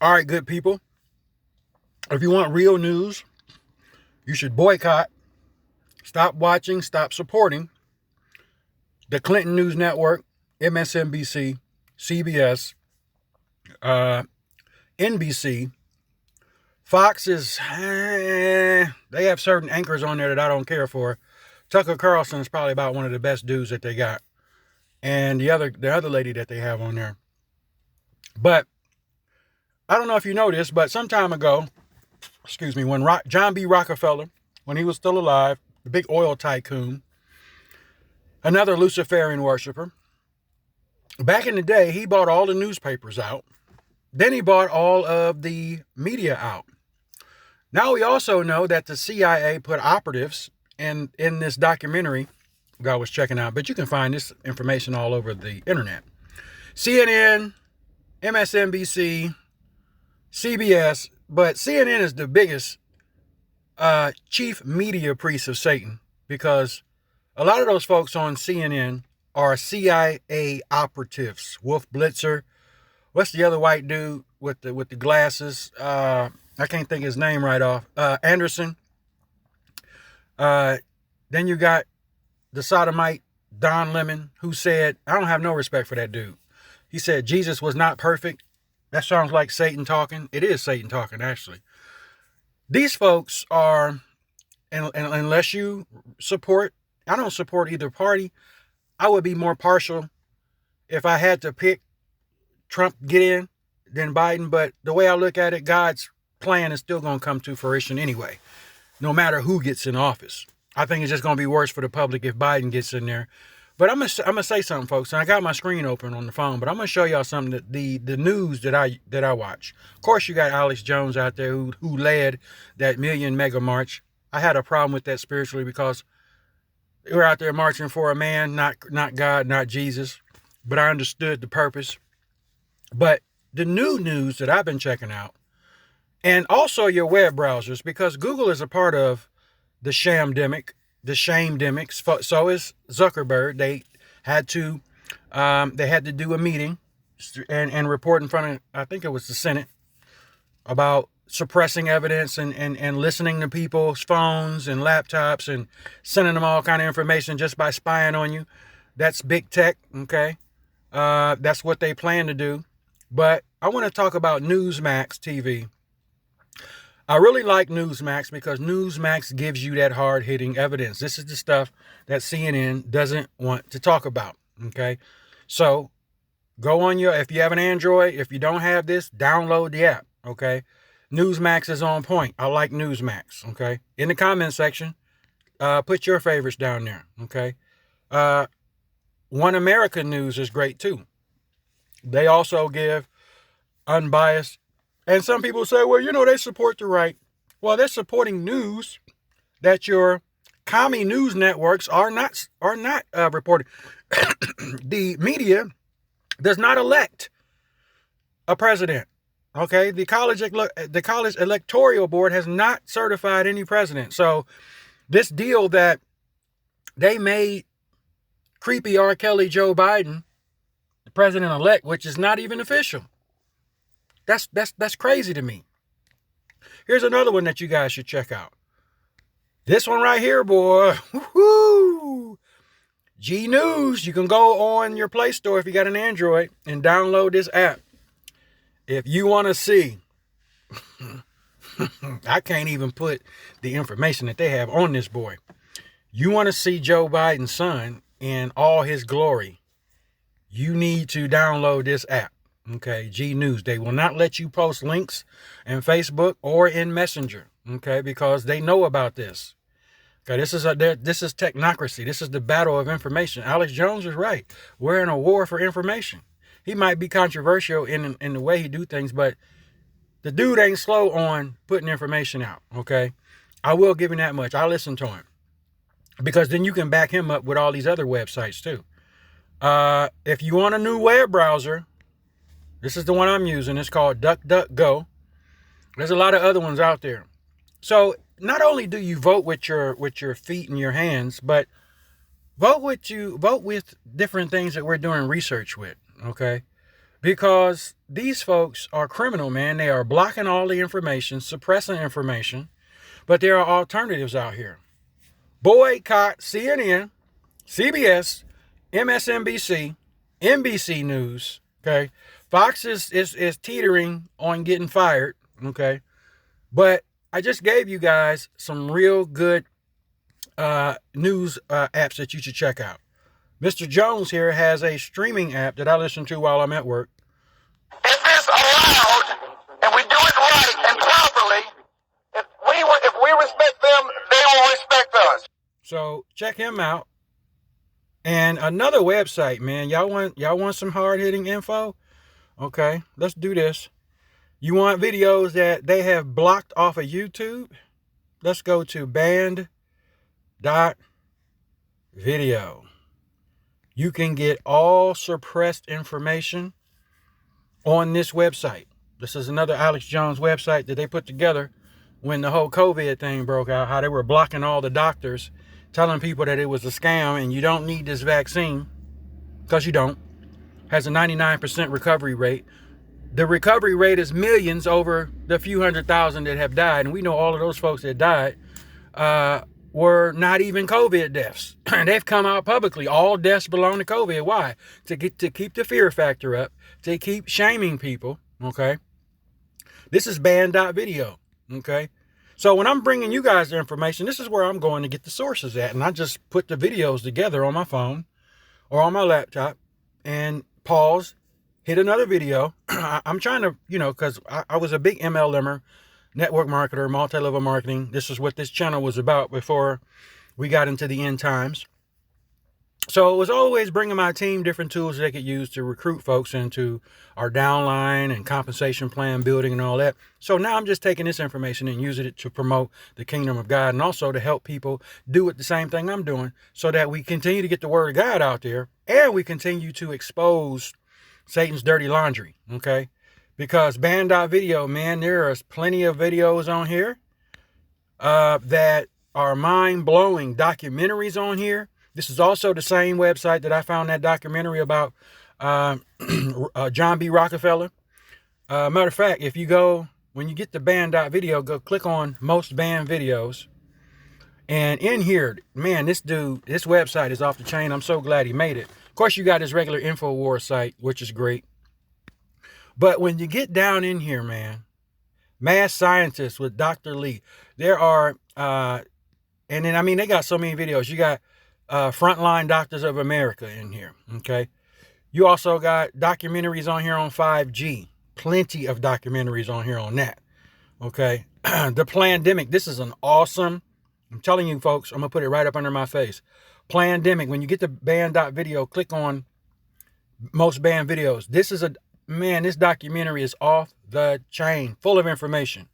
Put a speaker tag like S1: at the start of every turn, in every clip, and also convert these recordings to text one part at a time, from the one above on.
S1: All right, good people. If you want real news, you should boycott, stop watching, stop supporting the Clinton News Network, MSNBC, CBS, NBC. Fox is, they have certain anchors on there that I don't care for. Tucker Carlson is probably about one of the best dudes that they got. And the other lady that they have on there. But I don't know if you know this, but some time ago, when John B. Rockefeller, when he was still alive, the big oil tycoon, another Luciferian worshiper, back in the day, he bought all the newspapers out. Then he bought all of the media out. Now we also know that the CIA put operatives in this documentary I was checking out, but you can find this information all over the internet. CNN, MSNBC, CBS, but CNN is the biggest chief media priest of Satan, because a lot of those folks on CNN are CIA operatives. Wolf Blitzer. What's the other white dude with the glasses? I can't think his name right off. Anderson. Then you got the sodomite Don Lemon, who said, I don't have no respect for that dude. He said Jesus was not perfect. That sounds like Satan talking. It is Satan talking, actually. These folks are, and unless you support, I don't support either party. I would be more partial if I had to pick Trump get in than Biden. But the way I look at it, God's plan is still going to come to fruition anyway, no matter who gets in office. I think it's just going to be worse for the public if Biden gets in there. But I'm gonna say something, folks. And I got my screen open on the phone, but I'm gonna show y'all something that the news that I watch. Of course, you got Alex Jones out there who led that million mega march. I had a problem with that spiritually, because we're out there marching for a man, not God, not Jesus. But I understood the purpose. But the new news that I've been checking out, and also your web browsers, because Google is a part of the shamdemic, the shamedemic. So is Zuckerberg. They had to do a meeting and report in front of, I think it was the Senate, about suppressing evidence and listening to people's phones and laptops and sending them all kind of information just by spying on you. That's big tech, okay? That's what they plan to do. But I want to talk about NewsMaxtv. I really like Newsmax because Newsmax gives you that hard-hitting evidence. This is the stuff that CNN doesn't want to talk about, okay? So go on if you have an Android, if you don't have this, download the app, okay? Newsmax is on point. I like Newsmax, okay? In the comment section, put your favorites down there, okay? One America News is great too. They also give unbiased. And some people say, well, they support the right. Well, they're supporting news that your commie news networks are not reporting. The media does not elect a president. Okay, the college electoral board has not certified any president. So this deal that they made creepy R. Kelly Joe Biden the president-elect, which is not even official. That's crazy to me. Here's another one that you guys should check out. This one right here, boy. Woo-hoo! G News. You can go on your Play Store if you got an Android and download this app. If you want to see, I can't even put the information that they have on this boy. You want to see Joe Biden's son in all his glory, you need to download this app. Okay, G News. They will not let you post links in Facebook or in Messenger, okay, because they know about this. Okay, this is technocracy. This is the battle of information. Alex Jones is right. We're in a war for information. He might be controversial in the way he do things, but the dude ain't slow on putting information out, okay? I will give him that much. I listen to him, because then you can back him up with all these other websites too. If you want a new web browser, this is the one I'm using. It's called DuckDuckGo. There's a lot of other ones out there. So not only do you vote with your feet and your hands, but vote with different things that we're doing research with. Okay. because these folks are criminal, man. They are blocking all the information, suppressing information, but there are alternatives out here. Boycott CNN, CBS, MSNBC, NBC News, okay? Fox is teetering on getting fired, okay? But I just gave you guys some real good news apps that you should check out. Mr. Jones here has a streaming app that I listen to while I'm at work.
S2: If it's allowed, and we do it right and properly, if we respect them, they will respect us.
S1: So check him out. And another website, man. Y'all want some hard-hitting info? Okay, let's do this. You want videos that they have blocked off of YouTube? Let's go to banned.video. You can get all suppressed information on this website. This is another Alex Jones website that they put together when the whole COVID thing broke out, how they were blocking all the doctors, telling people that it was a scam and you don't need this vaccine, because you don't. Has a 99% recovery rate. The recovery rate is millions over the few 100,000 that have died. And we know all of those folks that died were not even COVID deaths. They've come out publicly. All deaths belong to COVID. Why? To keep the fear factor up, to keep shaming people. Okay. This is banned.video. Okay. So when I'm bringing you guys the information, this is where I'm going to get the sources at. And I just put the videos together on my phone or on my laptop and pause, hit another video. I'm trying to, because I was a big MLMer, network marketer, multi-level marketing. This is what this channel was about before we got into the end times. So it was always bringing my team different tools they could use to recruit folks into our downline and compensation plan building and all that. So now I'm just taking this information and using it to promote the kingdom of God and also to help people do it the same thing I'm doing so that we continue to get the word of God out there and we continue to expose Satan's dirty laundry, okay? Because banned.video, man, there is plenty of videos on here that are mind-blowing, documentaries on here. This is also the same website that I found that documentary about John B. Rockefeller. Matter of fact, if you go, when you get to banned.video, go click on most banned videos. And in here, man, this website is off the chain. I'm so glad he made it. Of course, you got his regular InfoWars site, which is great. But when you get down in here, man, Mass Scientists with Dr. Lee, there are, and then, they got so many videos. You got Frontline Doctors of America in here, okay? You also got documentaries on here on 5G. Plenty of documentaries on here on that, okay? The Plandemic, this is an awesome, I'm telling you, folks, I'm going to put it right up under my face. Plandemic, when you get to banned.video, click on most banned videos. This documentary is off the chain, full of information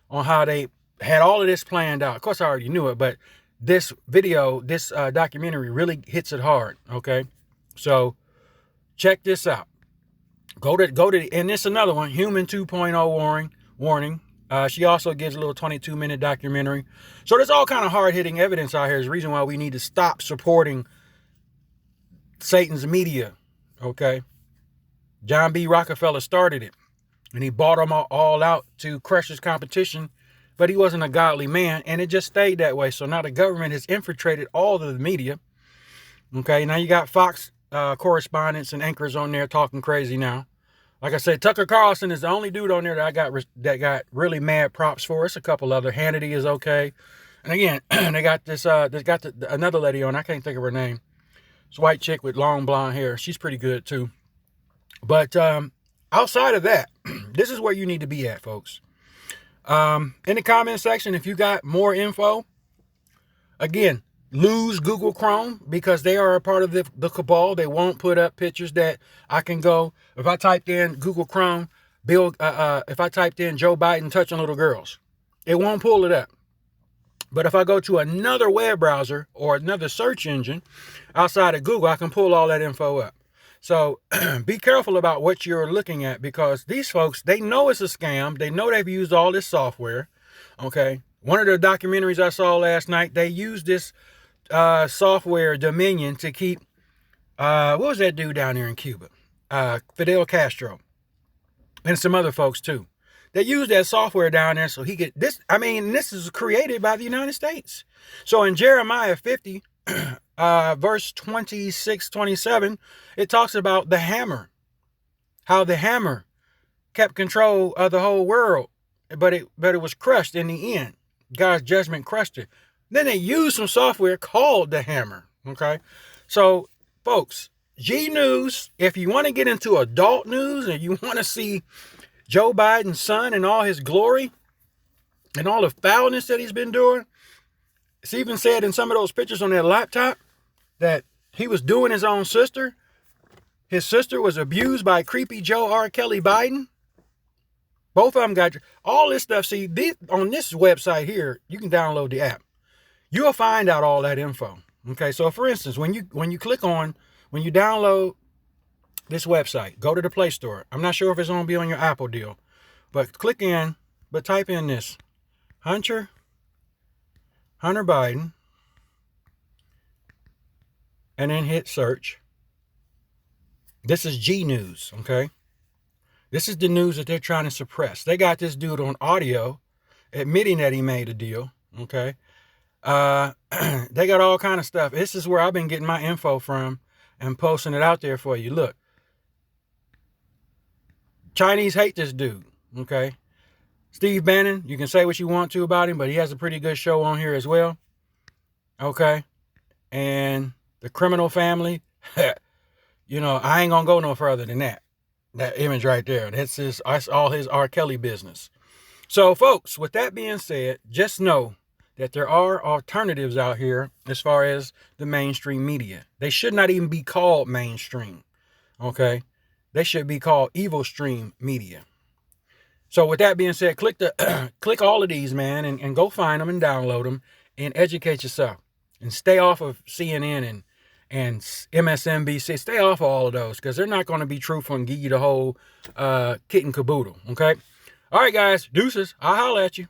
S1: on how they had all of this planned out. Of course, I already knew it, but this documentary really hits it hard, okay? So check this out. Go to, and this another one, Human 2.0 warning. She also gives a little 22-minute documentary. So there's all kind of hard-hitting evidence out here. There's a reason why we need to stop supporting Satan's media, okay? John B. Rockefeller started it, and he bought them all out to crush his competition, but he wasn't a godly man, and it just stayed that way. So now the government has infiltrated all of the media, okay? Now you got Fox correspondents and anchors on there talking crazy now. Like I said, Tucker Carlson is the only dude on there that got really mad props for. It's a couple other. Hannity is okay. And again, they got another lady on. I can't think of her name. It's a white chick with long blonde hair. She's pretty good too. But outside of that, this is where you need to be at, folks. In the comment section, if you got more info, again, lose Google Chrome because they are a part of the cabal. They won't put up pictures that I can go. If I typed in Google Chrome, if I typed in Joe Biden touching little girls, it won't pull it up. But if I go to another web browser or another search engine outside of Google, I can pull all that info up. So be careful about what you're looking at because these folks, they know it's a scam. They know they've used all this software. Okay. One of the documentaries I saw last night, they used this software Dominion to keep, what was that dude down there in Cuba? Fidel Castro, and some other folks too. They use that software down there so he could this. I mean, this is created by the United States. So in Jeremiah 50, verse 26, 27, it talks about the hammer, how the hammer kept control of the whole world, but it was crushed in the end. God's judgment crushed it. Then they used some software called the hammer. Okay, so folks, G News. If you want to get into adult news and you want to see Joe Biden's son and all his glory and all the foulness that he's been doing, it's even said in some of those pictures on that laptop that he was doing his own sister. His sister was abused by creepy Joe R. Kelly Biden. Both of them got all this stuff. See, on this website here, you can download the app. You'll find out all that info. Okay, so for instance, when you download this website, go to the Play Store. I'm not sure if it's going to be on your Apple deal, but type in this, Hunter Biden, and then hit search. This is G News, okay? This is the news that they're trying to suppress. They got this dude on audio admitting that he made a deal, okay? They got all kind of stuff. This is where I've been getting my info from and posting it out there for you. Look, Chinese hate this dude, okay? Steve Bannon, you can say what you want to about him, but he has a pretty good show on here as well, okay? And the criminal family, you know, I ain't gonna go no further than that. That image right there. That's all his R. Kelly business. So, folks, with that being said, just know that there are alternatives out here as far as the mainstream media. They should not even be called mainstream, okay? They should be called evil stream media. So with that being said, click all of these, man, and go find them and download them and educate yourself. And stay off of CNN and MSNBC. Stay off of all of those because they're not going to be truthful and give you the whole kit and caboodle, okay? All right, guys, deuces. I'll holler at you.